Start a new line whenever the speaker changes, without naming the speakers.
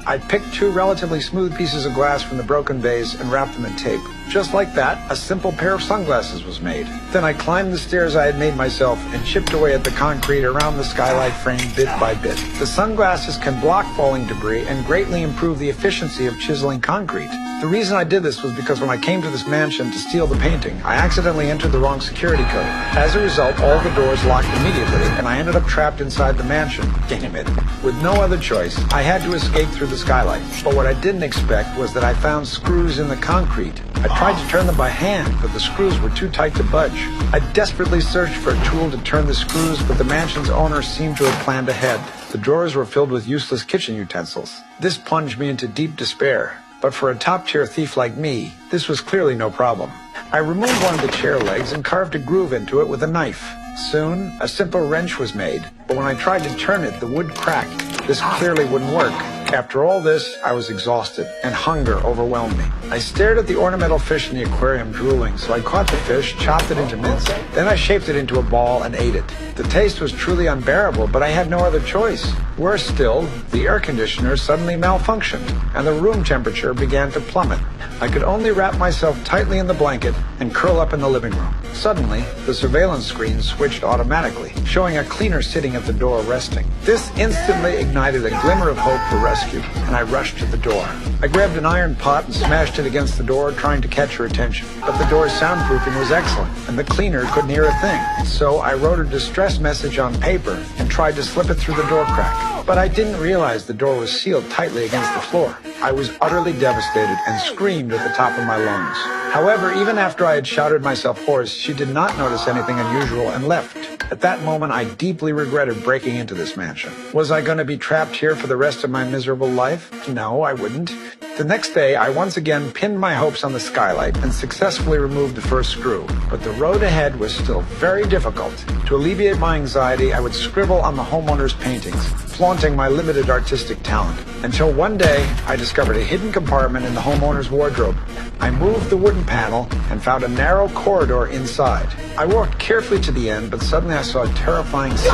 I picked two relatively smooth pieces of glass from the broken vase and wrapped them in tape. Just like that, a simple pair of sunglasses was made. Then I climbed the stairs I had made myself and chipped away at the concrete around the skylight frame bit by bit. The sunglasses can block falling debris and greatly improve the efficiency of chiseling concrete. The reason I did this was because when I came to this mansion to steal the painting, I accidentally entered the wrong security code. As a result, all the doors locked immediately, and I ended up trapped inside the mansion. Damn it. With no other choice, I had to escape through the skylight. But what I didn't expect was that I found screws in the concrete. I tried to turn them by hand, but the screws were too tight to budge. I desperately searched for a tool to turn the screws, but the mansion's owner seemed to have planned ahead. The drawers were filled with useless kitchen utensils. This plunged me into deep despair. But for a top-tier thief like me, this was clearly no problem. I removed one of the chair legs and carved a groove into it with a knife. Soon, a simple wrench was made, but when I tried to turn it, the wood cracked. This clearly wouldn't work. After all this, I was exhausted, and hunger overwhelmed me. I stared at the ornamental fish in the aquarium drooling, so I caught the fish, chopped it into mince, then I shaped it into a ball and ate it. The taste was truly unbearable, but I had no other choice. Worse still, the air conditioner suddenly malfunctioned, and the room temperature began to plummet. I could only wrap myself tightly in the blanket and curl up in the living room. Suddenly, the surveillance screen switched automatically, showing a cleaner sitting at the door resting. This instantly ignited a glimmer of hope for rescue, and I rushed to the door. I grabbed an iron pot and smashed it against the door, trying to catch her attention. But the door's soundproofing was excellent, and the cleaner couldn't hear a thing. So I wrote a distress message on paper and tried to slip it through the door crack. But I didn't realize the door was sealed tightly against the floor. I was utterly devastated and screamed at the top of my lungs. However, even after I had shouted myself hoarse, she did not notice anything unusual and left. At that moment, I deeply regretted breaking into this mansion. Was I going to be trapped here for the rest of my miserable life? No, I wouldn't. The next day, I once again pinned my hopes on the skylight and successfully removed the first screw. But the road ahead was still very difficult. To alleviate my anxiety, I would scribble on the homeowner's paintings, flaunting my limited artistic talent. Until one day, I discovered a hidden compartment in the homeowner's wardrobe. I moved the wooden panel and found a narrow corridor inside. I walked carefully to the end, but suddenly I saw a terrifying scene.